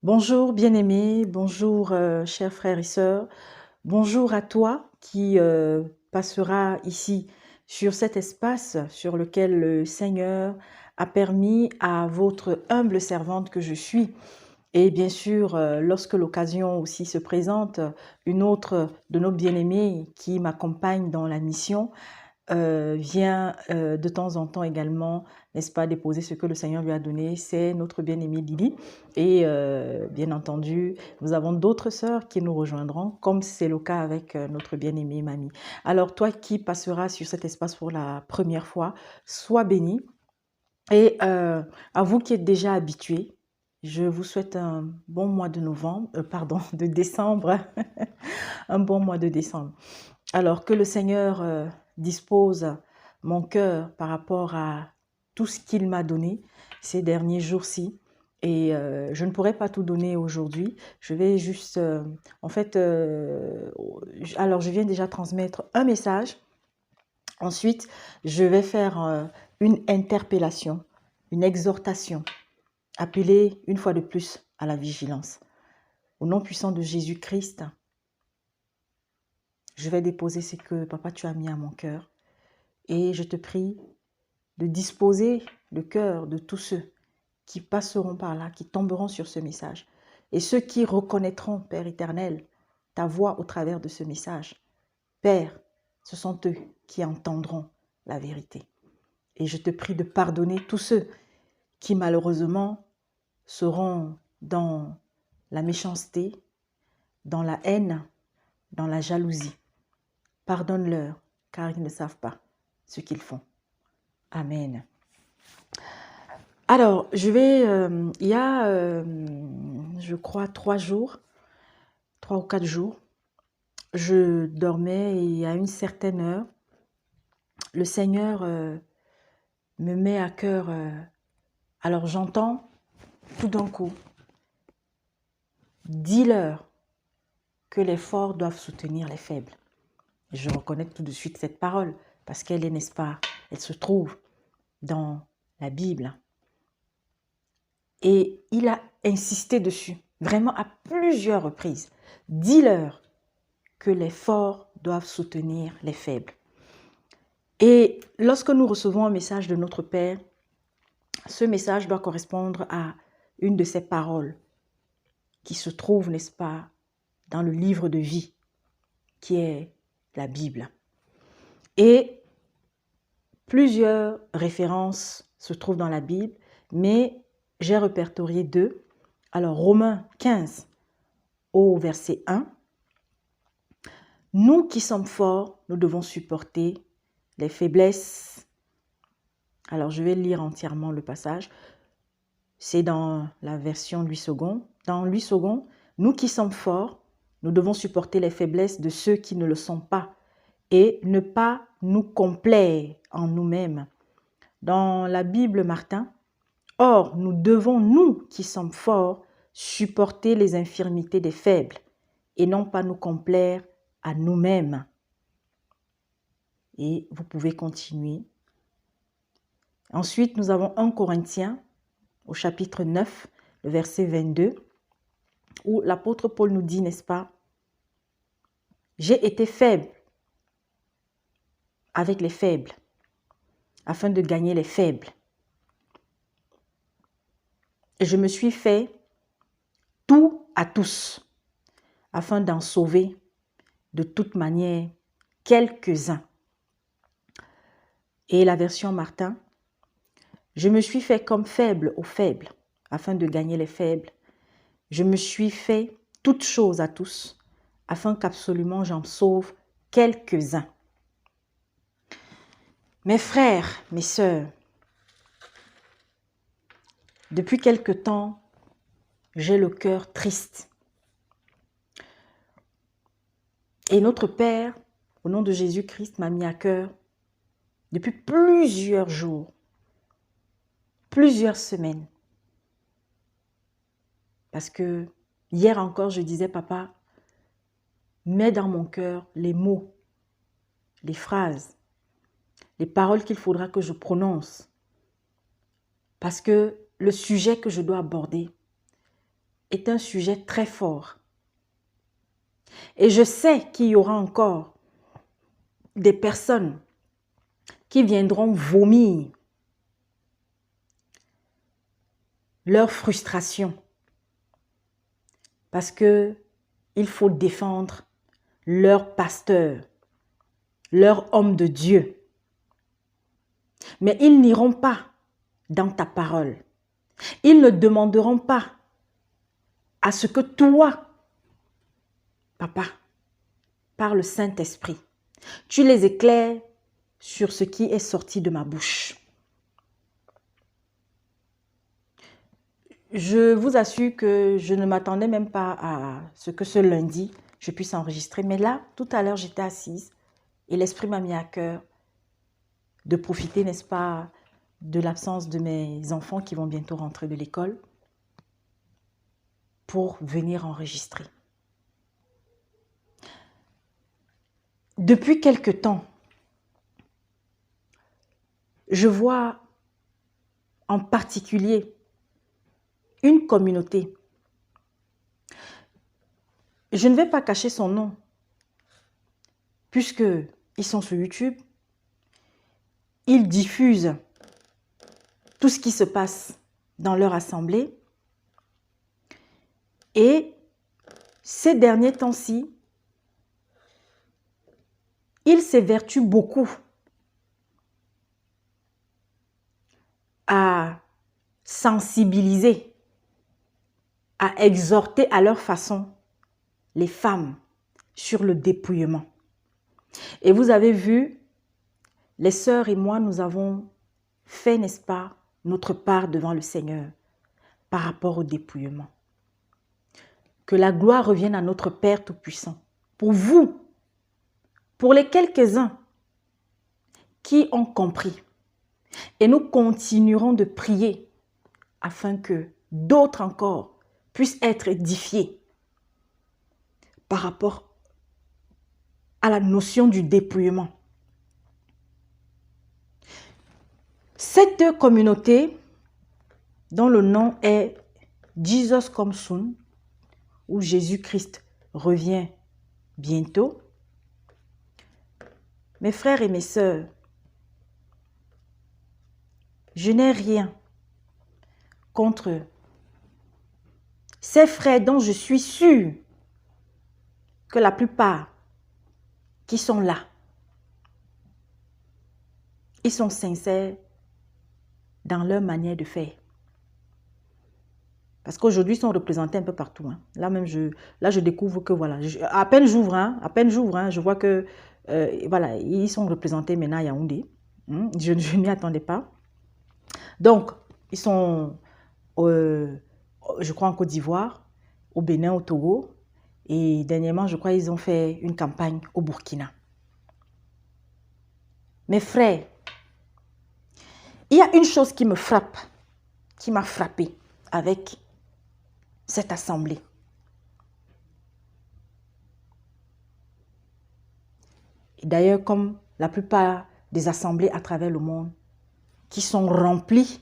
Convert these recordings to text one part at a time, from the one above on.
Bonjour bien-aimé, bonjour chers frères et sœurs, bonjour à toi qui passera ici sur cet espace sur lequel le Seigneur a permis à votre humble servante que je suis. Et bien sûr, lorsque l'occasion aussi se présente, une autre de nos bien-aimés qui m'accompagne dans la mission, vient de temps en temps également, n'est-ce pas, déposer ce que le Seigneur lui a donné. C'est notre bien-aimée Lily. Et bien entendu, nous avons d'autres sœurs qui nous rejoindront, comme c'est le cas avec notre bien-aimée Mamie. Alors, toi qui passeras sur cet espace pour la première fois, sois béni. Et à vous qui êtes déjà habitués, je vous souhaite un bon mois de novembre, pardon, de décembre, un bon mois de décembre. Alors que le Seigneur dispose mon cœur par rapport à tout ce qu'il m'a donné ces derniers jours-ci. Et je ne pourrais pas tout donner aujourd'hui. Je vais juste, alors je viens déjà transmettre un message. Ensuite, je vais faire une interpellation, une exhortation, appeler une fois de plus à la vigilance. Au nom puissant de Jésus-Christ, je vais déposer ce que Papa tu as mis à mon cœur. Et je te prie de disposer le cœur de tous ceux qui passeront par là, qui tomberont sur ce message. Et ceux qui reconnaîtront, Père éternel, ta voix au travers de ce message. Père, ce sont eux qui entendront la vérité. Et je te prie de pardonner tous ceux qui malheureusement seront dans la méchanceté, dans la haine, dans la jalousie. Pardonne-leur, car ils ne savent pas ce qu'ils font. Amen. Alors, il y a, je crois, 3 ou 4 jours, je dormais et à une certaine heure, le Seigneur me met à cœur, alors j'entends tout d'un coup, dis-leur que les forts doivent soutenir les faibles. Et je reconnais tout de suite cette parole parce qu'elle est, n'est-ce pas, elle se trouve dans la Bible. Et il a insisté dessus, vraiment à plusieurs reprises. Dis-leur que les forts doivent soutenir les faibles. Et lorsque nous recevons un message de notre Père, ce message doit correspondre à une de ces paroles qui se trouve, n'est-ce pas, dans le livre de vie, qui est la Bible. Et plusieurs références se trouvent dans la Bible, mais j'ai répertorié 2. Alors, Romains 15 au verset 1. Nous qui sommes forts, nous devons supporter les faiblesses. Alors, je vais lire entièrement le passage. C'est dans la version Louis II. Dans Louis II, nous qui sommes forts, nous devons supporter les faiblesses de ceux qui ne le sont pas et ne pas nous complaire en nous-mêmes. Dans la Bible Martin, or, nous devons, nous qui sommes forts, supporter les infirmités des faibles et non pas nous complaire à nous-mêmes. Et vous pouvez continuer. Ensuite, nous avons 1 Corinthiens au chapitre 9, le verset 22, où l'apôtre Paul nous dit, n'est-ce pas, « J'ai été faible avec les faibles, afin de gagner les faibles. Et je me suis fait tout à tous, afin d'en sauver de toute manière quelques-uns. » Et la version Martin, « Je me suis fait comme faible aux faibles, afin de gagner les faibles. Je me suis fait toutes choses à tous, afin qu'absolument j'en sauve quelques-uns. » Mes frères, mes sœurs, depuis quelque temps, j'ai le cœur triste. Et notre Père, au nom de Jésus-Christ, m'a mis à cœur depuis plusieurs jours, plusieurs semaines. Parce que hier encore, je disais, papa, mets dans mon cœur les mots, les phrases, les paroles qu'il faudra que je prononce. Parce que le sujet que je dois aborder est un sujet très fort. Et je sais qu'il y aura encore des personnes qui viendront vomir leur frustration parce que il faut défendre leur pasteur, leur homme de Dieu. Mais ils n'iront pas dans ta parole. Ils ne demanderont pas à ce que toi, papa, par le Saint-Esprit, tu les éclaires sur ce qui est sorti de ma bouche. Je vous assure que je ne m'attendais même pas à ce que ce lundi, je puisse enregistrer. Mais là, tout à l'heure, j'étais assise et l'Esprit m'a mis à cœur de profiter, n'est-ce pas, de l'absence de mes enfants qui vont bientôt rentrer de l'école pour venir enregistrer. Depuis quelque temps, je vois en particulier une communauté. Je ne vais pas cacher son nom, puisqu'ils sont sur YouTube. Ils diffusent tout ce qui se passe dans leur assemblée. Et ces derniers temps-ci, ils s'évertuent beaucoup à sensibiliser, à exhorter à leur façon les femmes sur le dépouillement. Et vous avez vu, les sœurs et moi, nous avons fait, n'est-ce pas, notre part devant le Seigneur par rapport au dépouillement. Que la gloire revienne à notre Père Tout-Puissant. Pour vous, pour les quelques-uns qui ont compris. Et nous continuerons de prier afin que d'autres encore puissent être édifiés par rapport à la notion du dépouillement. Cette communauté, dont le nom est Jesus Comes Soon, où Jésus-Christ revient bientôt, mes frères et mes sœurs, je n'ai rien contre eux. Ces frères dont je suis sûre que la plupart qui sont là, ils sont sincères dans leur manière de faire. Parce qu'aujourd'hui, ils sont représentés un peu partout. Hein. Là même, je découvre que voilà, à peine j'ouvre, je vois que voilà, ils sont représentés maintenant à Yaoundé. Je ne m'y attendais pas. Donc, ils sont, je crois, en Côte d'Ivoire, au Bénin, au Togo. Et dernièrement, je crois, ils ont fait une campagne au Burkina. Mes frères, il y a une chose qui me frappe, qui m'a frappée avec cette assemblée. Et d'ailleurs, comme la plupart des assemblées à travers le monde, qui sont remplies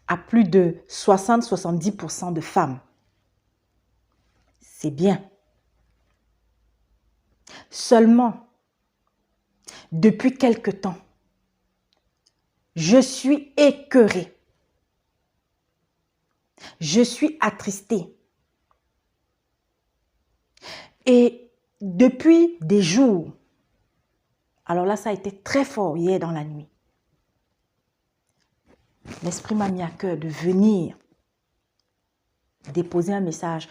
à plus de 60-70% de femmes. C'est bien. Seulement, depuis quelque temps, je suis écœurée. Je suis attristée. Et depuis des jours, alors là, ça a été très fort hier dans la nuit. L'Esprit m'a mis à cœur de venir déposer un message.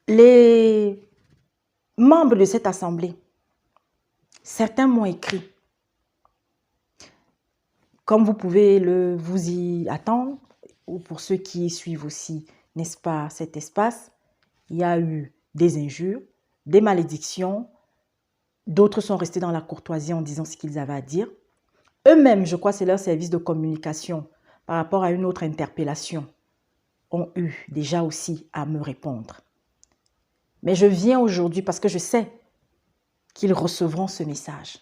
Les membres de cette assemblée, certains m'ont écrit. Comme vous pouvez vous y attendre, ou pour ceux qui suivent aussi, n'est-ce pas, cet espace, il y a eu des injures, des malédictions. D'autres sont restés dans la courtoisie en disant ce qu'ils avaient à dire. Eux-mêmes, je crois que c'est leur service de communication par rapport à une autre interpellation, ont eu déjà aussi à me répondre. Mais je viens aujourd'hui parce que je sais qu'ils recevront ce message.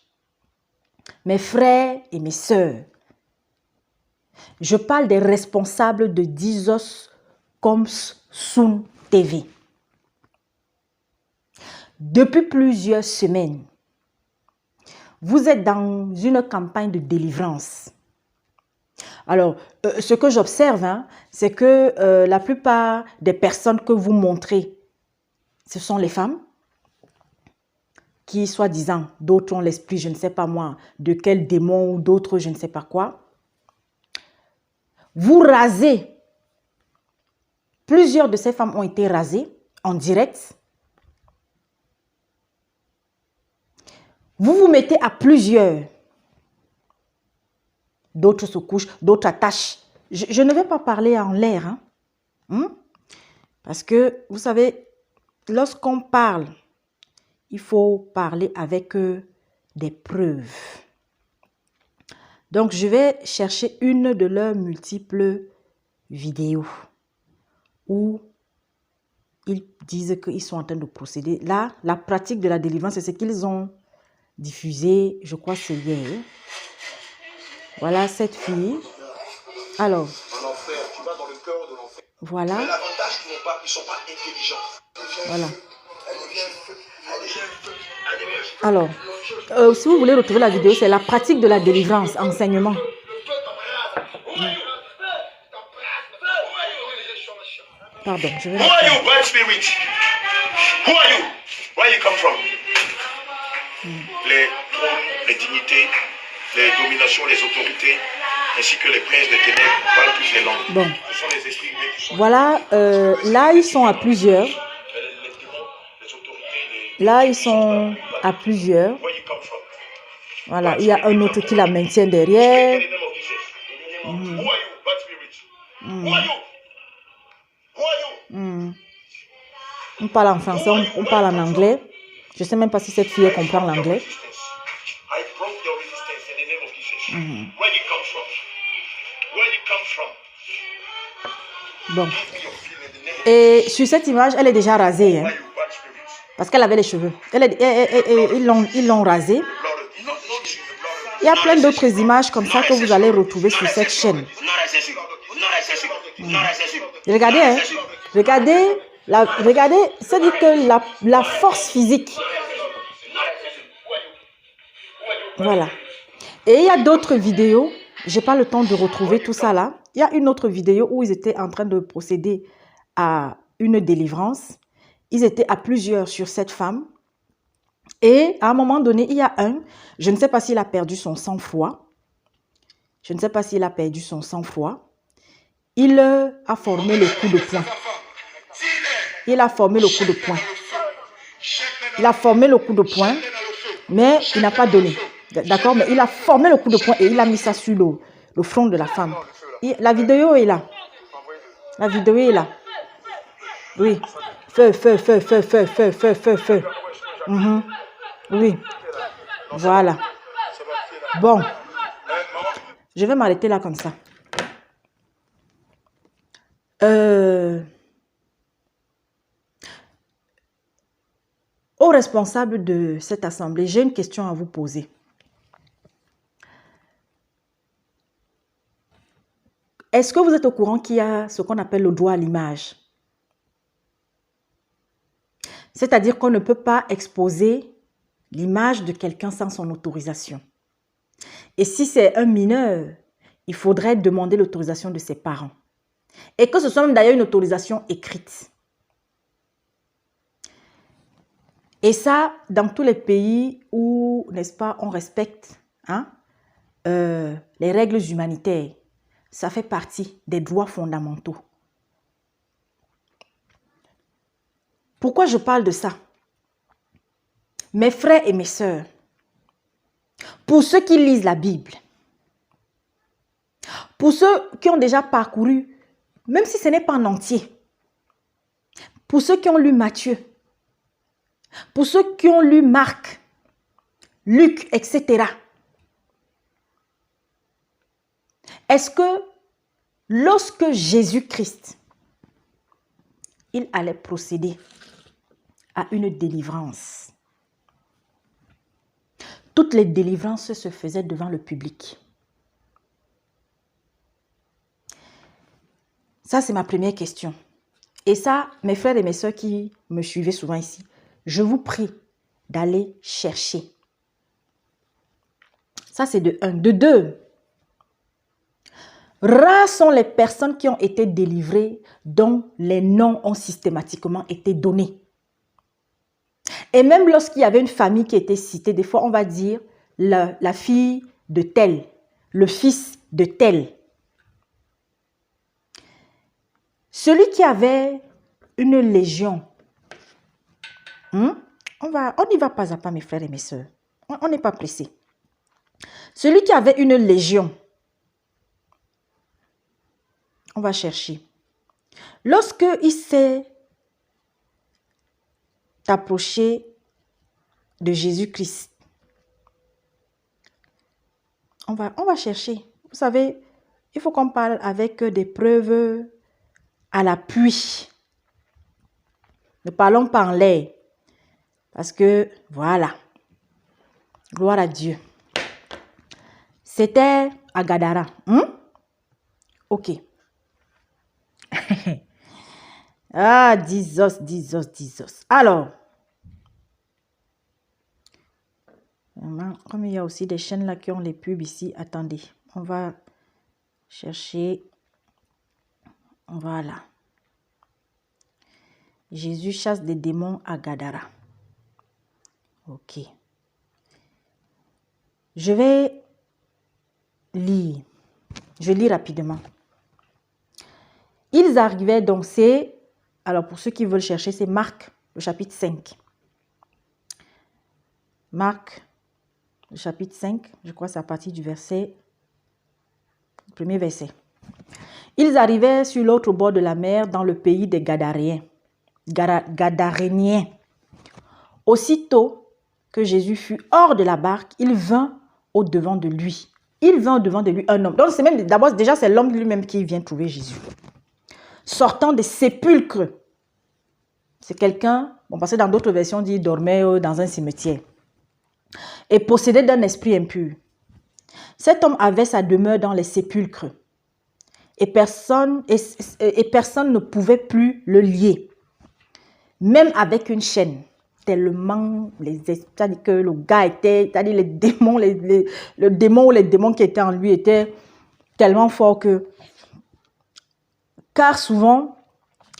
Mes frères et mes sœurs, je parle des responsables de Jesus comme Sun TV. Depuis plusieurs semaines, vous êtes dans une campagne de délivrance. Alors, ce que j'observe, hein, c'est que la plupart des personnes que vous montrez, ce sont les femmes qui, soi-disant, d'autres ont l'esprit, je ne sais pas moi, de quel démon ou d'autres, je ne sais pas quoi. Vous rasez. Plusieurs de ces femmes ont été rasées en direct. Vous vous mettez à plusieurs. D'autres se couchent, d'autres attachent. Je ne vais pas parler en l'air. Hein? Parce que, vous savez, lorsqu'on parle, il faut parler avec des preuves. Donc, je vais chercher une de leurs multiples vidéos où ils disent qu'ils sont en train de procéder. Là, la pratique de la délivrance, c'est ce qu'ils ont diffusé, je crois, c'est hier. Voilà cette fille. Alors, voilà. Mais l'avantage qu'ils n'ont pas, ils ne sont pas intelligents. Voilà. Alors, si vous voulez retrouver la vidéo, c'est la pratique de la délivrance, enseignement. Pardon, je vais... Who are you, bad spirit? Who are you? Where you come from? Les dignités, les dominations, les autorités, ainsi que les princes des ténèbres parlent toutes les langues. Bon. Ce sont les esprits humains qui sont... Voilà, là ils sont à plusieurs. Là ils sont à plusieurs. Voilà, il y a un autre qui la maintient derrière. On parle en français, on parle en anglais. Je ne sais même pas si cette fille comprend l'anglais. Bon. Et sur cette image, elle est déjà rasée. Hein, parce qu'elle avait les cheveux. Ils l'ont rasée. Il y a plein d'autres images comme ça que vous allez retrouver sur cette chaîne. Regardez, hein. Regardez, ça dit que la force physique. Voilà. Et il y a d'autres vidéos. Je n'ai pas le temps de retrouver tout ça là. Il y a une autre vidéo où ils étaient en train de procéder à une délivrance. Ils étaient à plusieurs sur cette femme. Et à un moment donné, il y a un, je ne sais pas s'il a perdu son sang-froid. Je ne sais pas s'il a perdu son sang-froid. Il a formé le coup de poing. Il a formé le coup de poing. Il a formé le coup de poing, mais il n'a pas donné. D'accord? Mais il a formé le coup de poing et il a mis ça sur le front de la femme. La vidéo est là. La vidéo est là. Oui. Feu, feu, feu, feu, feu, feu, feu, feu, feu. Oui. Voilà. Bon. Je vais m'arrêter là comme ça. Aux responsables de cette assemblée, j'ai une question à vous poser. Est-ce que vous êtes au courant qu'il y a ce qu'on appelle le droit à l'image? C'est-à-dire qu'on ne peut pas exposer l'image de quelqu'un sans son autorisation. Et si c'est un mineur, il faudrait demander l'autorisation de ses parents. Et que ce soit même d'ailleurs une autorisation écrite. Et ça, dans tous les pays où, n'est-ce pas, on respecte les règles humanitaires, ça fait partie des droits fondamentaux. Pourquoi je parle de ça? Mes frères et mes sœurs, pour ceux qui lisent la Bible, pour ceux qui ont déjà parcouru, même si ce n'est pas en entier, pour ceux qui ont lu Matthieu, pour ceux qui ont lu Marc, Luc, etc. Est-ce que lorsque Jésus-Christ, il allait procéder à une délivrance, toutes les délivrances se faisaient devant le public? Ça, c'est ma première question. Et ça, mes frères et mes sœurs qui me suivez souvent ici, je vous prie d'aller chercher. Ça, c'est de un. De deux, rares sont les personnes qui ont été délivrées dont les noms ont systématiquement été donnés. Et même lorsqu'il y avait une famille qui était citée, des fois on va dire la fille de tel, le fils de tel. Celui qui avait une légion, on y va pas à pas, mes frères et mes sœurs. On n'est pas pressé. Celui qui avait une légion, on va chercher. Lorsque il s'est approché de Jésus-Christ, on va chercher. Vous savez, il faut qu'on parle avec des preuves à l'appui. Ne parlons pas en l'air. Parce que, voilà. Gloire à Dieu. C'était à Gadara. Ok. Ah, Jesus. Alors, comme il y a aussi des chaînes là qui ont les pubs ici, attendez. On va chercher. Voilà. Jésus chasse des démons à Gadara. Ok. Je vais lire. Je lis rapidement. Ils arrivaient donc, alors pour ceux qui veulent chercher, c'est Marc, le chapitre 5. Marc, le chapitre 5, je crois que c'est à partir du premier verset. Ils arrivaient sur l'autre bord de la mer dans le pays des Gadaréens. Aussitôt que Jésus fut hors de la barque, il vint au-devant de lui. Il vint au-devant de lui un homme. Donc c'est même d'abord déjà c'est l'homme lui-même qui vient trouver Jésus. Sortant des sépulcres. C'est quelqu'un, parce que dans d'autres versions, on dit dormait dans un cimetière. Et possédait d'un esprit impur. Cet homme avait sa demeure dans les sépulcres. Et personne ne pouvait plus le lier. Même avec une chaîne. Tellement c'est-à-dire que le gars était, c'est-à-dire les démons, le démon ou les démons qui étaient en lui étaient tellement forts que, car souvent,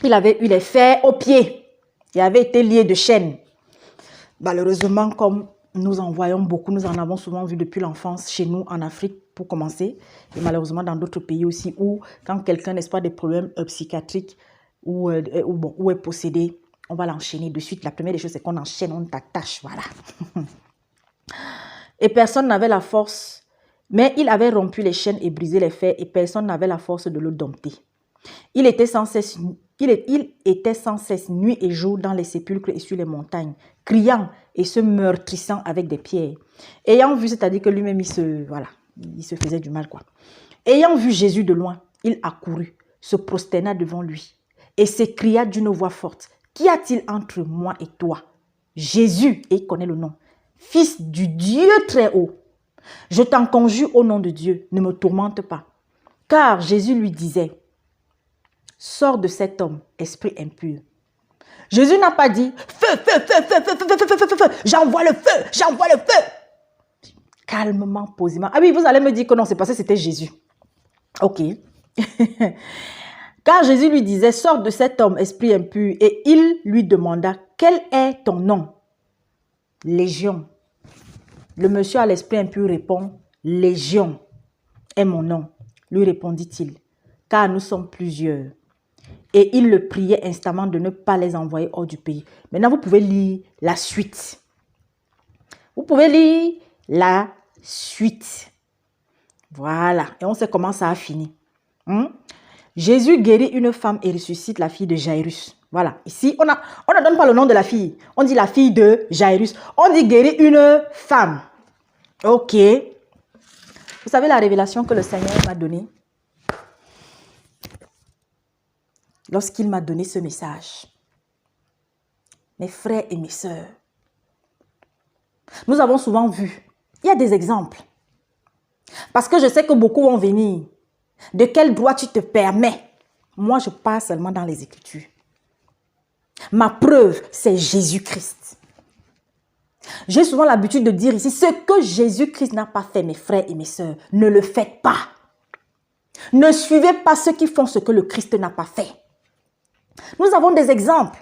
il avait eu les fers aux pieds. Il avait été lié de chaînes. Malheureusement, comme nous en voyons beaucoup, nous en avons souvent vu depuis l'enfance chez nous en Afrique pour commencer, et malheureusement dans d'autres pays aussi où quand quelqu'un n'est pas des problèmes psychiatriques ou est possédé, on va l'enchaîner de suite. La première des choses, c'est qu'on enchaîne, on t'attache, voilà. Et personne n'avait la force, mais il avait rompu les chaînes et brisé les fers, et personne n'avait la force de le dompter. Il était sans cesse nuit et jour dans les sépulcres et sur les montagnes, criant et se meurtrissant avec des pierres. Ayant vu, c'est-à-dire que lui-même, il se faisait du mal, quoi. Ayant vu Jésus de loin, il accourut, se prosterna devant lui et s'écria d'une voix forte, « Qu'y a-t-il entre moi et toi, Jésus, et il connaît le nom, Fils du Dieu très haut? Je t'en conjure au nom de Dieu, ne me tourmente pas. » Car Jésus lui disait, « Sors de cet homme, esprit impur. » Jésus n'a pas dit, « Feu, feu, feu, feu, feu, feu, feu, feu, feu, feu, j'envoie le feu, j'envoie le feu. » Calmement, posément. Ah oui, vous allez me dire que non, c'est parce que c'était Jésus. Ok. Car Jésus lui disait, « Sors de cet homme, esprit impur. » Et il lui demanda, « Quel est ton nom? » Légion. Le monsieur à l'esprit impur répond, « Légion est mon nom. » Lui répondit-il, « Car nous sommes plusieurs. » Et il le priait instamment de ne pas les envoyer hors du pays. Maintenant, vous pouvez lire la suite. Vous pouvez lire la suite. Voilà. Et on sait comment ça a fini. Jésus guérit une femme et ressuscite la fille de Jairus. Voilà. Ici, on ne donne pas le nom de la fille. On dit la fille de Jairus. On dit guérir une femme. Ok. Vous savez la révélation que le Seigneur m'a donnée? Lorsqu'il m'a donné ce message. Mes frères et mes sœurs. Nous avons souvent vu. Il y a des exemples. Parce que je sais que beaucoup vont venir. De quel droit tu te permets? Moi, je parle seulement dans les Écritures. Ma preuve, c'est Jésus-Christ. J'ai souvent l'habitude de dire ici, ce que Jésus-Christ n'a pas fait, mes frères et mes sœurs, ne le faites pas. Ne suivez pas ceux qui font ce que le Christ n'a pas fait. Nous avons des exemples.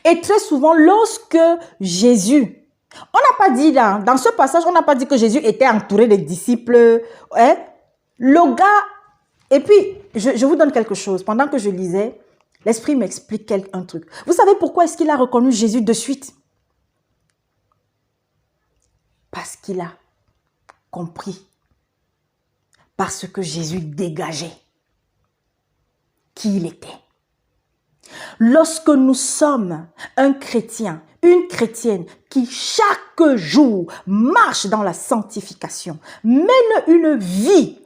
Et très souvent, lorsque Jésus, on n'a pas dit dans ce passage, on n'a pas dit que Jésus était entouré des disciples. Hein? Le gars, et puis, je vous donne quelque chose. Pendant que je lisais, l'Esprit m'explique un truc. Vous savez pourquoi est-ce qu'il a reconnu Jésus de suite? Parce qu'il a compris. Parce que Jésus dégageait qui il était. Lorsque nous sommes un chrétien, une chrétienne qui chaque jour marche dans la sanctification, mène une vie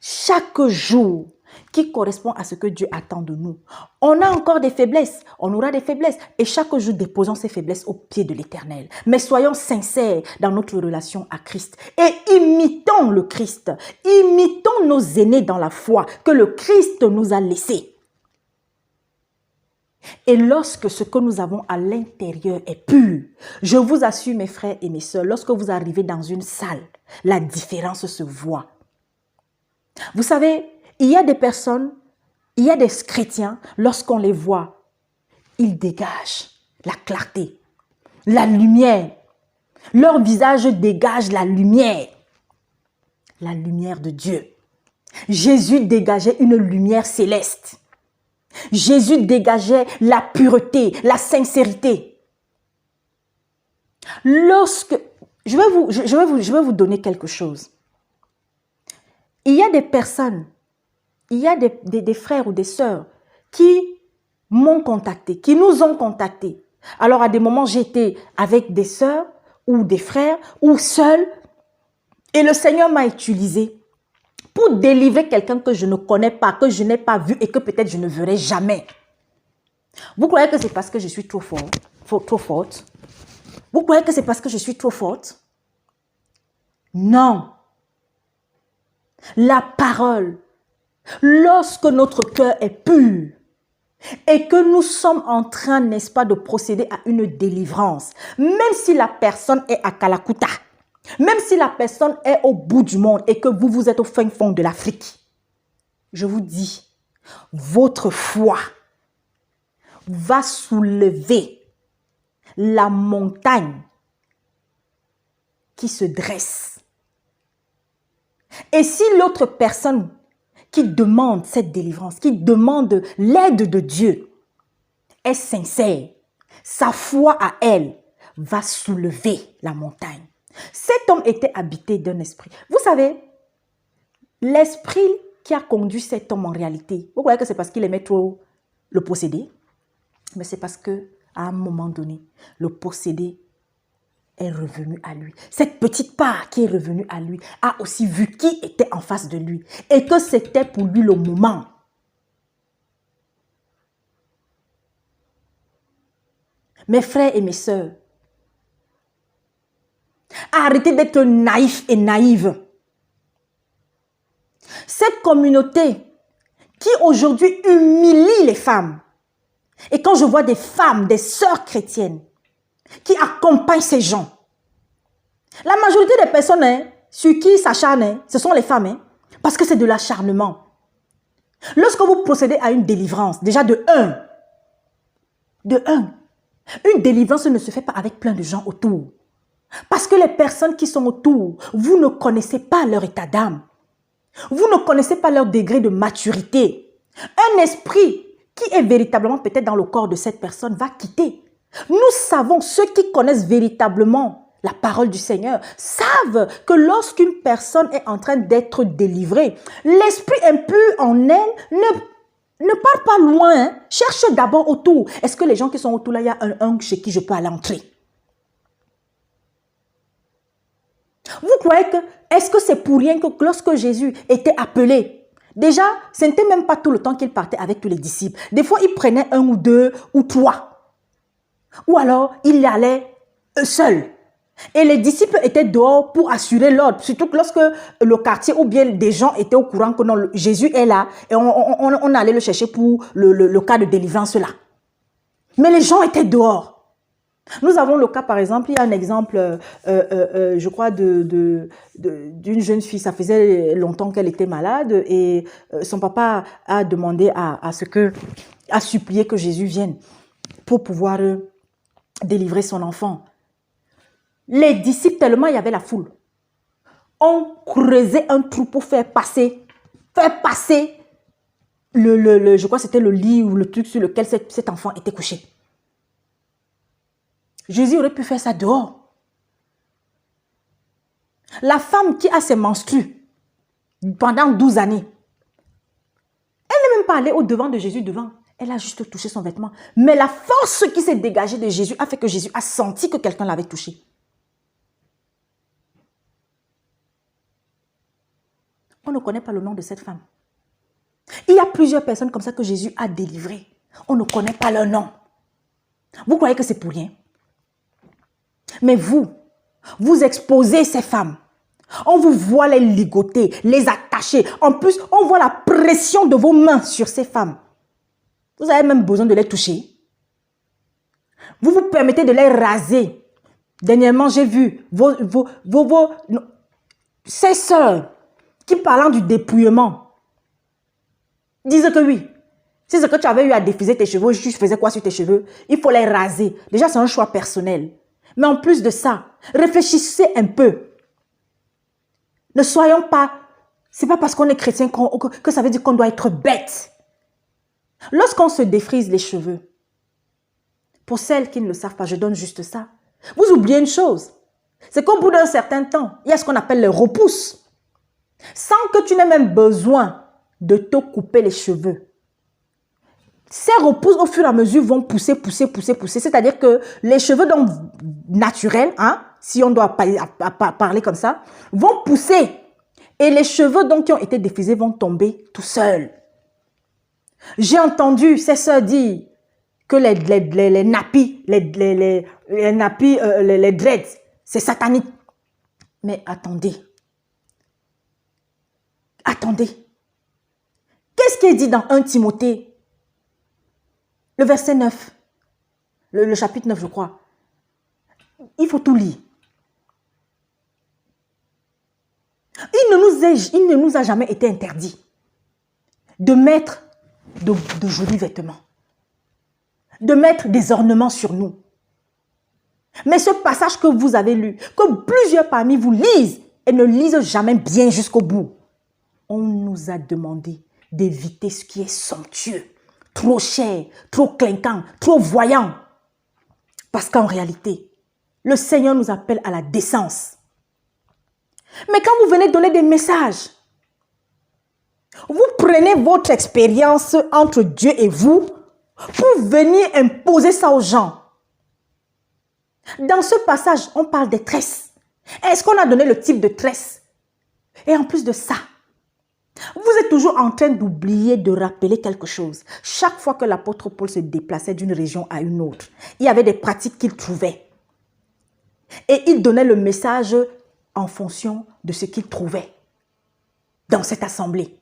chaque jour qui correspond à ce que Dieu attend de nous. On a encore des faiblesses, on aura des faiblesses et chaque jour déposons ces faiblesses au pied de l'Éternel. Mais soyons sincères dans notre relation à Christ et imitons le Christ, imitons nos aînés dans la foi que le Christ nous a laissés. Et lorsque ce que nous avons à l'intérieur est pur, je vous assure mes frères et mes sœurs, lorsque vous arrivez dans une salle, la différence se voit. Vous savez, il y a des personnes, il y a des chrétiens, lorsqu'on les voit, ils dégagent la clarté, la lumière. Leur visage dégage la lumière de Dieu. Jésus dégageait une lumière céleste. Jésus dégageait la pureté, la sincérité. Je vais vous donner quelque chose. Il y a des personnes, il y a des frères ou des sœurs qui m'ont contacté, qui nous ont contactés. Alors à des moments, j'étais avec des sœurs ou des frères ou seul et le Seigneur m'a utilisé pour délivrer quelqu'un que je ne connais pas, que je n'ai pas vu et que peut-être je ne verrai jamais. Vous croyez que c'est parce que je suis trop forte? Vous croyez que c'est parce que je suis trop forte? Non. La parole, lorsque notre cœur est pur et que nous sommes en train, n'est-ce pas, de procéder à une délivrance, même si la personne est à Kalakuta, même si la personne est au bout du monde et que vous êtes au fin fond de l'Afrique, je vous dis, votre foi va soulever la montagne qui se dresse. Et si l'autre personne qui demande cette délivrance, qui demande l'aide de Dieu, est sincère, sa foi à elle va soulever la montagne. Cet homme était habité d'un esprit. Vous savez, l'esprit qui a conduit cet homme en réalité, vous croyez que c'est parce qu'il aimait trop le posséder? Mais c'est parce que à un moment donné, le possédé est revenu à lui. Cette petite part qui est revenue à lui a aussi vu qui était en face de lui et que c'était pour lui le moment. Mes frères et mes sœurs, arrêtez d'être naïfs et naïves. Cette communauté qui aujourd'hui humilie les femmes, et quand je vois des femmes, des sœurs chrétiennes, qui accompagnent ces gens, la majorité des personnes sur qui ils s'acharnent, ce sont les femmes, parce que c'est de l'acharnement. Lorsque vous procédez à une délivrance, déjà de un, une délivrance ne se fait pas avec plein de gens autour. Parce que les personnes qui sont autour, vous ne connaissez pas leur état d'âme. Vous ne connaissez pas leur degré de maturité. Un esprit qui est véritablement peut-être dans le corps de cette personne va quitter. Nous savons, ceux qui connaissent véritablement la parole du Seigneur, savent que lorsqu'une personne est en train d'être délivrée, l'esprit impur en elle ne part pas loin. Cherche d'abord autour. Est-ce que les gens qui sont autour là, il y a un chez qui je peux aller entrer? Vous croyez que, est-ce que c'est pour rien que lorsque Jésus était appelé, déjà, ce n'était même pas tout le temps qu'il partait avec tous les disciples. Des fois, il prenait un ou deux ou trois. Ou alors, il y allait seul. Et les disciples étaient dehors pour assurer l'ordre. Surtout que lorsque le quartier ou bien des gens étaient au courant que non, Jésus est là et on allait le chercher pour le cas de délivrance là. Mais les gens étaient dehors. Nous avons le cas, par exemple, il y a un exemple, je crois, d'une jeune fille. Ça faisait longtemps qu'elle était malade et son papa a demandé a supplié que Jésus vienne pour pouvoir délivrer son enfant. Les disciples, tellement il y avait la foule, ont creusé un trou pour faire passer je crois que c'était le lit ou le truc sur lequel cet enfant était couché. Jésus aurait pu faire ça dehors. La femme qui a ses menstrues pendant 12 années, elle n'est même pas allée au-devant de Jésus, devant. Elle a juste touché son vêtement. Mais la force qui s'est dégagée de Jésus a fait que Jésus a senti que quelqu'un l'avait touché. On ne connaît pas le nom de cette femme. Il y a plusieurs personnes comme ça que Jésus a délivrées. On ne connaît pas leur nom. Vous croyez que c'est pour rien? Mais vous exposez ces femmes. On vous voit les ligoter, les attacher. En plus, on voit la pression de vos mains sur ces femmes. Vous avez même besoin de les toucher. Vous vous permettez de les raser. Dernièrement, j'ai vu ces sœurs qui, parlant du dépouillement, disent que oui, si c'est que tu avais eu à défriser tes cheveux, tu faisais quoi sur tes cheveux? Il faut les raser. Déjà, c'est un choix personnel. Mais en plus de ça, réfléchissez un peu. Ne soyons pas... C'est pas parce qu'on est chrétien que ça veut dire qu'on doit être bête. Lorsqu'on se défrise les cheveux, pour celles qui ne le savent pas, je donne juste ça. Vous oubliez une chose. C'est qu'au bout d'un certain temps, il y a ce qu'on appelle les repousses. Sans que tu n'aies même besoin de te couper les cheveux. Ces repousses, au fur et à mesure, vont pousser. C'est-à-dire que les cheveux donc naturels, si on doit parler comme ça, vont pousser. Et les cheveux donc qui ont été défrisés vont tomber tout seuls. J'ai entendu ces sœurs dire que les nappies, les dreads, c'est satanique. Mais attendez. Attendez. Qu'est-ce qui est dit dans 1 Timothée? Le verset 9, le chapitre 9, je crois. Il faut tout lire. Il ne nous a jamais été interdit de mettre de jolis vêtements, de mettre des ornements sur nous. Mais ce passage que vous avez lu, que plusieurs parmi vous lisent et ne lisent jamais bien jusqu'au bout, on nous a demandé d'éviter ce qui est somptueux, trop cher, trop clinquant, trop voyant. Parce qu'en réalité, le Seigneur nous appelle à la décence. Mais quand vous venez donner des messages, vous prenez votre expérience entre Dieu et vous pour venir imposer ça aux gens. Dans ce passage, on parle des tresses. Est-ce qu'on a donné le type de tresse? Et en plus de ça, vous êtes toujours en train d'oublier de rappeler quelque chose. Chaque fois que l'apôtre Paul se déplaçait d'une région à une autre, il y avait des pratiques qu'il trouvait. Et il donnait le message en fonction de ce qu'il trouvait dans cette assemblée.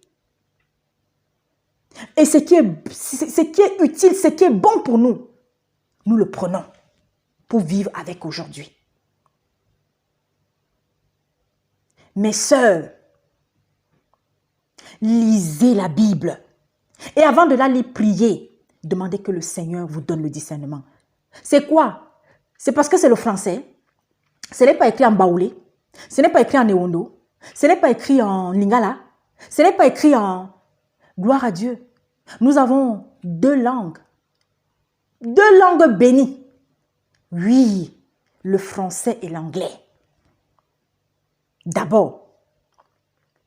Et ce qui est utile, ce qui est bon pour nous, nous le prenons pour vivre avec aujourd'hui. Mes sœurs, lisez la Bible. Et avant de la lire, priez. Demandez que le Seigneur vous donne le discernement. C'est quoi? C'est parce que c'est le français. Ce n'est pas écrit en baoulé. Ce n'est pas écrit en néondo. Ce n'est pas écrit en lingala. Ce n'est pas écrit en gloire à Dieu. Nous avons 2 langues. 2 langues bénies. Oui, le français et l'anglais. D'abord,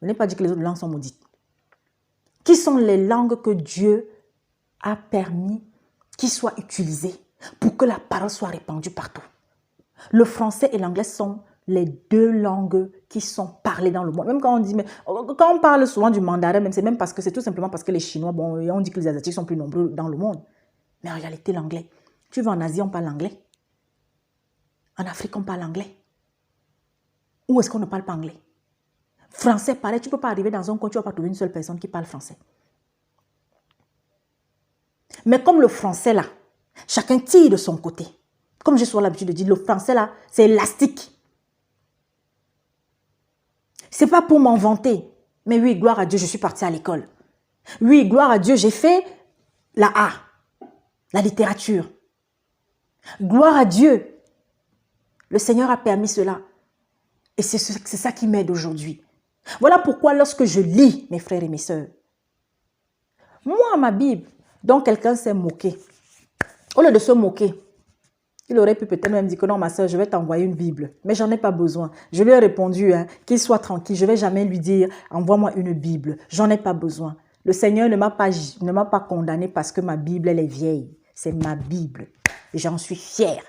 je n'ai pas dit que les autres langues sont maudites. Qui sont les langues que Dieu a permis qu'ils soient utilisées pour que la parole soit répandue partout? Le français et l'anglais sont les 2 langues qui sont parlées dans le monde. Même quand on dit, quand on parle souvent du mandarin, c'est même parce que c'est tout simplement parce que les Chinois, on dit que les Asiatiques sont plus nombreux dans le monde. Mais en réalité, l'anglais. Tu vas en Asie, on parle anglais. En Afrique, on parle anglais. Où est-ce qu'on ne parle pas anglais? Français, pareil, tu ne peux pas arriver dans un coin, tu ne vas pas trouver une seule personne qui parle français. Mais comme le français là, Chacun tire de son côté. Comme j'ai souvent l'habitude de dire, le français là, c'est élastique. C'est pas pour m'en vanter. Mais oui, gloire à Dieu, je suis partie à l'école. Oui, gloire à Dieu, j'ai fait la A, la littérature. Gloire à Dieu. Le Seigneur a permis cela. Et c'est ça qui m'aide aujourd'hui. Voilà pourquoi lorsque je lis, mes frères et mes sœurs, moi, ma Bible, dont quelqu'un s'est moqué, au lieu de se moquer, il aurait pu peut-être même dire que non, ma soeur, je vais t'envoyer une Bible. Mais j'en ai pas besoin. Je lui ai répondu qu'il soit tranquille. Je ne vais jamais lui dire, envoie-moi une Bible. J'en ai pas besoin. Le Seigneur ne m'a pas condamné parce que ma Bible, elle est vieille. C'est ma Bible. Et j'en suis fière.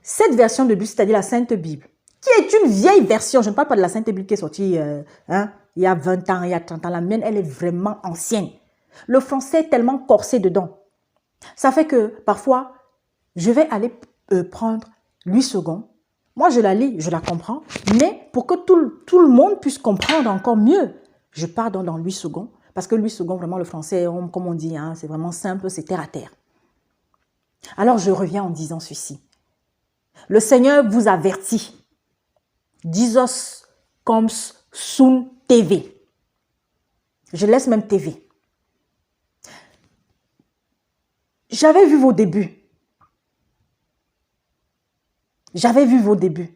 Cette version de Bible, c'est-à-dire la Sainte Bible, qui est une vieille version, je ne parle pas de la Sainte Bible qui est sortie il y a 20 ans, il y a 30 ans. La mienne, elle est vraiment ancienne. Le français est tellement corsé dedans. Ça fait que parfois, je vais aller prendre 8 secondes. Moi, je la lis, je la comprends. Mais pour que tout le monde puisse comprendre encore mieux, je pars dans 8 secondes. Parce que 8 secondes, vraiment, le français, comme on dit, c'est vraiment simple, c'est terre à terre. Alors, je reviens en disant ceci. Le Seigneur vous avertit. Jesus comes soon TV. Je laisse même TV. J'avais vu vos débuts. J'avais vu vos débuts.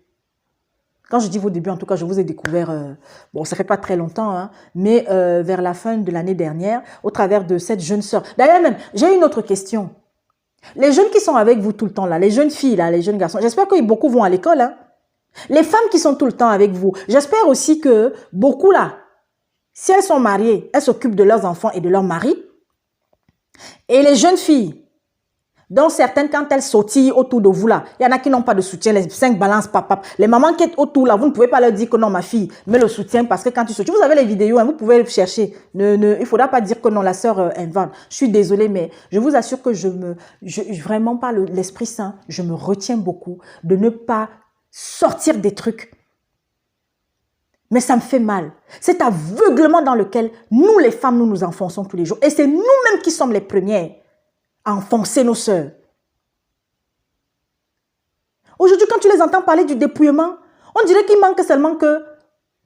Quand je dis vos débuts, en tout cas, je vous ai découvert, bon, ça fait pas très longtemps, mais vers la fin de l'année dernière, au travers de cette jeune sœur. D'ailleurs même, j'ai une autre question. Les jeunes qui sont avec vous tout le temps là, les jeunes filles là, les jeunes garçons, j'espère que beaucoup vont à l'école. Les femmes qui sont tout le temps avec vous, j'espère aussi que beaucoup là, si elles sont mariées, elles s'occupent de leurs enfants et de leurs maris. Et les jeunes filles, dont certaines, quand elles sautillent autour de vous là, il y en a qui n'ont pas de soutien, les 5 balances, papa. Les mamans qui sont autour là, vous ne pouvez pas leur dire que non, ma fille, mets le soutien parce que quand tu sautes, vous avez les vidéos, vous pouvez chercher. Il ne faudra pas dire que non, la sœur invente. Je suis désolée, mais je vous assure que vraiment par l'Esprit Saint, je me retiens beaucoup de ne pas sortir des trucs. Mais ça me fait mal. Cet aveuglement dans lequel nous, les femmes, nous nous enfonçons tous les jours. Et c'est nous-mêmes qui sommes les premières à enfoncer nos sœurs. Aujourd'hui, quand tu les entends parler du dépouillement, on dirait qu'il manque seulement que...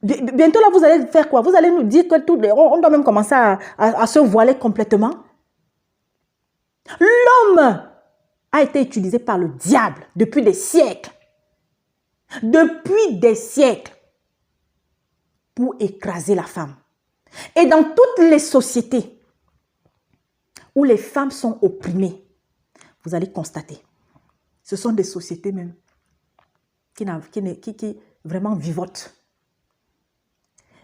Bientôt là, vous allez faire quoi? Vous allez nous dire que on doit même commencer à se voiler complètement. L'homme a été utilisé par le diable depuis des siècles. Depuis des siècles. Pour écraser la femme. Et dans toutes les sociétés où les femmes sont opprimées, vous allez constater, ce sont des sociétés même qui vraiment vivotent.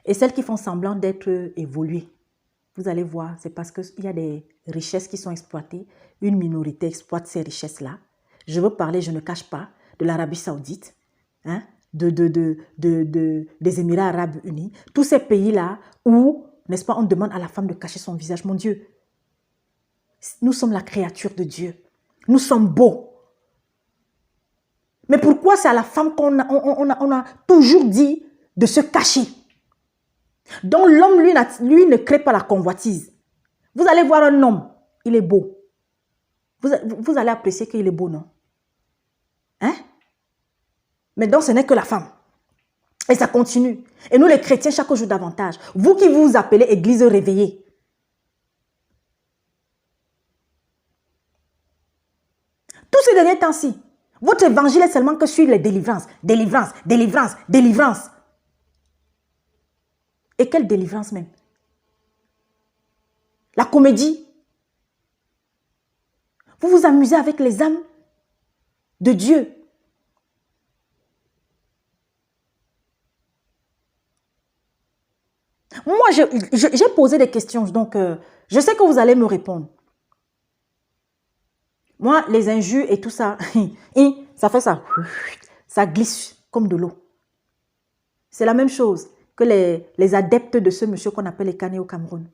Et celles qui font semblant d'être évoluées, vous allez voir, c'est parce qu'il y a des richesses qui sont exploitées. Une minorité exploite ces richesses-là. Je veux parler, je ne cache pas, de l'Arabie Saoudite, des Émirats Arabes Unis, tous ces pays-là où, n'est-ce pas, on demande à la femme de cacher son visage. Mon Dieu, nous sommes la créature de Dieu. Nous sommes beaux. Mais pourquoi c'est à la femme qu'on a toujours dit de se cacher? Donc l'homme, lui, ne crée pas la convoitise. Vous allez voir un homme, il est beau. Vous allez apprécier qu'il est beau, non? Hein? Mais donc ce n'est que la femme. Et ça continue. Et nous les chrétiens, chaque jour davantage. Vous qui vous appelez église réveillée. Tous ces derniers temps-ci, votre évangile est seulement que sur les délivrances. Délivrance, délivrance, délivrance. Et quelle délivrance même? La comédie. Vous vous amusez avec les âmes de Dieu. Moi, j'ai posé des questions, donc je sais que vous allez me répondre. Moi, les injures et tout ça, ça fait ça. Ça glisse comme de l'eau. C'est la même chose que les adeptes de ce monsieur qu'on appelle les Kanés au Cameroun,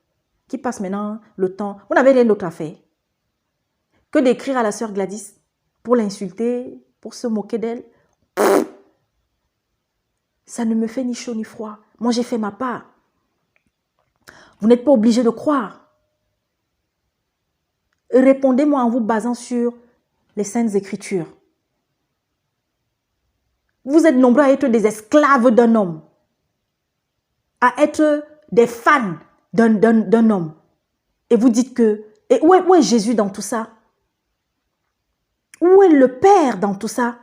qui passent maintenant le temps. Vous n'avez rien d'autre à faire que d'écrire à la sœur Gladys pour l'insulter, pour se moquer d'elle. Ça ne me fait ni chaud ni froid. Moi, j'ai fait ma part. Vous n'êtes pas obligé de croire. Répondez-moi en vous basant sur les Saintes Écritures. Vous êtes nombreux à être des esclaves d'un homme, à être des fans d'un homme. Et vous dites que, et où est Jésus dans tout ça? Où est le Père dans tout ça?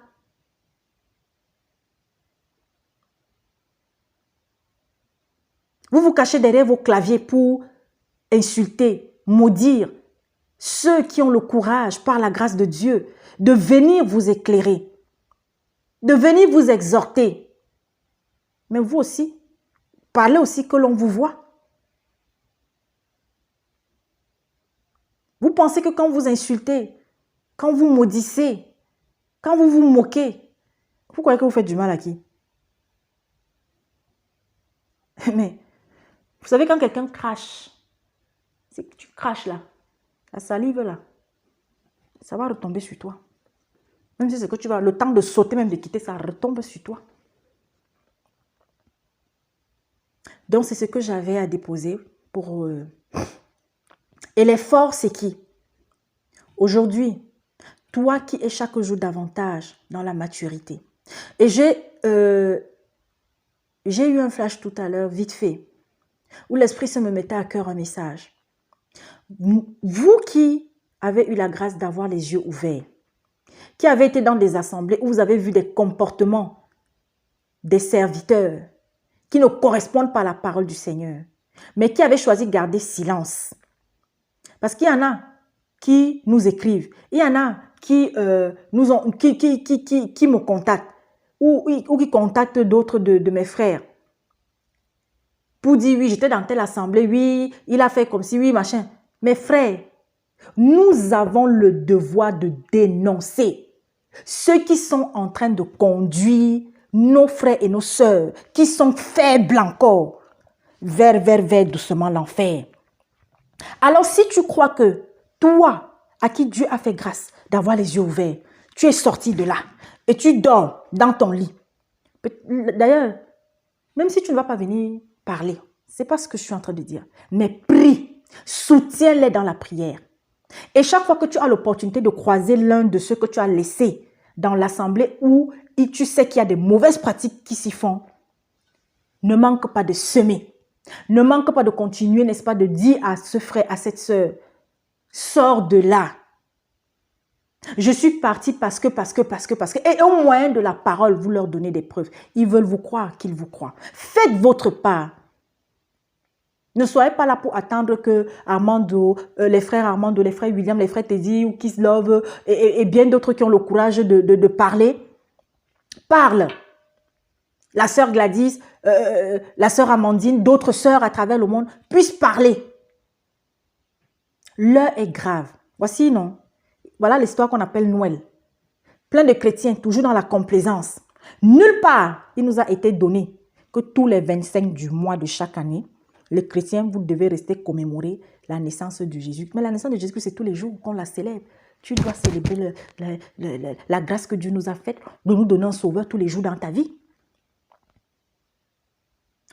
Vous vous cachez derrière vos claviers pour insulter, maudire ceux qui ont le courage, par la grâce de Dieu, de venir vous éclairer, de venir vous exhorter. Mais vous aussi, parlez aussi que l'on vous voit. Vous pensez que quand vous insultez, quand vous maudissez, quand vous vous moquez, vous croyez que vous faites du mal à qui? Mais vous savez, quand quelqu'un crache, si tu craches là, la salive là, ça va retomber sur toi. Même si c'est que tu vas, le temps de sauter, même de quitter, ça retombe sur toi. Donc, c'est ce que j'avais à déposer pour... Et l'effort, c'est qui? Aujourd'hui, toi qui es chaque jour davantage dans la maturité. Et j'ai eu un flash tout à l'heure, vite fait, où l'Esprit se me mettait à cœur un message. Vous qui avez eu la grâce d'avoir les yeux ouverts, qui avez été dans des assemblées où vous avez vu des comportements des serviteurs qui ne correspondent pas à la parole du Seigneur, mais qui avaient choisi de garder silence. Parce qu'il y en a qui nous écrivent, il y en a qui, qui me contactent ou qui contactent d'autres de mes frères pour dire oui, j'étais dans telle assemblée, oui, il a fait comme si, oui, machin. Mes frères, nous avons le devoir de dénoncer ceux qui sont en train de conduire nos frères et nos sœurs, qui sont faibles encore, vers doucement l'enfer. Alors si tu crois que toi, à qui Dieu a fait grâce d'avoir les yeux ouverts, tu es sorti de là et tu dors dans ton lit. D'ailleurs, même si tu ne vas pas venir parler, c'est pas ce que je suis en train de dire, mais prie, soutiens-les dans la prière. Et chaque fois que tu as l'opportunité de croiser l'un de ceux que tu as laissés dans l'assemblée où tu sais qu'il y a des mauvaises pratiques qui s'y font, ne manque pas de semer. Ne manque pas de continuer, n'est-ce pas, de dire à ce frère, à cette sœur, sors de là. Je suis partie parce que. Et au moyen de la parole, vous leur donnez des preuves. Ils veulent vous croire qu'ils vous croient. Faites votre part. Ne soyez pas là pour attendre que Armando, les frères Armando, les frères William, les frères Teddy ou Kiss Love et bien d'autres qui ont le courage de parler. Parle. La sœur Gladys, la sœur Amandine, d'autres sœurs à travers le monde puissent parler. L'heure est grave. Voici, non? Voilà l'histoire qu'on appelle Noël. Plein de chrétiens, toujours dans la complaisance. Nulle part, il nous a été donné que tous les 25 du mois de chaque année, les chrétiens, vous devez rester commémorer la naissance de Jésus. Mais la naissance de Jésus, c'est tous les jours qu'on la célèbre. Tu dois célébrer la grâce que Dieu nous a faite de nous donner un sauveur tous les jours dans ta vie.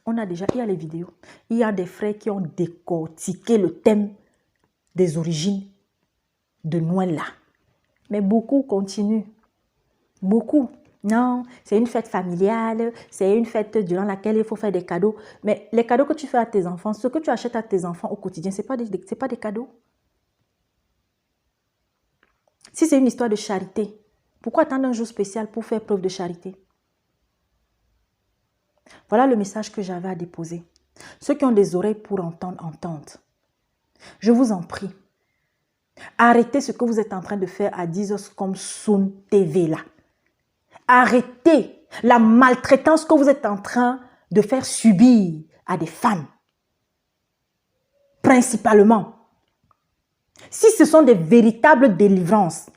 On a déjà, il y a les vidéos. Il y a des frères qui ont décortiqué le thème des origines de Noël là. Mais beaucoup continuent. Beaucoup. Non, c'est une fête familiale, c'est une fête durant laquelle il faut faire des cadeaux. Mais les cadeaux que tu fais à tes enfants, ce que tu achètes à tes enfants au quotidien, ce n'est pas des cadeaux. Si c'est une histoire de charité, pourquoi attendre un jour spécial pour faire preuve de charité? Voilà le message que j'avais à déposer. Ceux qui ont des oreilles pour entendre, entendent. Je vous en prie. Arrêtez ce que vous êtes en train de faire à 10h comme Sun TV là. Arrêtez la maltraitance que vous êtes en train de faire subir à des femmes. Principalement. Si ce sont des véritables délivrances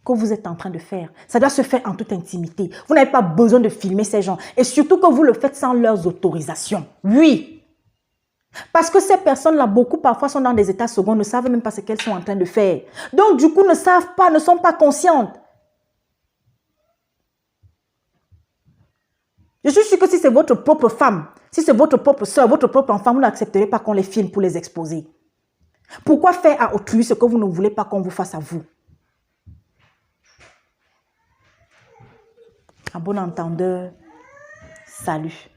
que vous êtes en train de faire, ça doit se faire en toute intimité. Vous n'avez pas besoin de filmer ces gens. Et surtout que vous le faites sans leurs autorisations. Oui. Parce que ces personnes-là, beaucoup parfois sont dans des états seconds, ne savent même pas ce qu'elles sont en train de faire. Donc du coup, ne savent pas, ne sont pas conscientes. Je suis sûre que si c'est votre propre femme, si c'est votre propre soeur, votre propre enfant, vous n'accepterez pas qu'on les filme pour les exposer. Pourquoi faire à autrui ce que vous ne voulez pas qu'on vous fasse à vous? À bon entendeur, salut.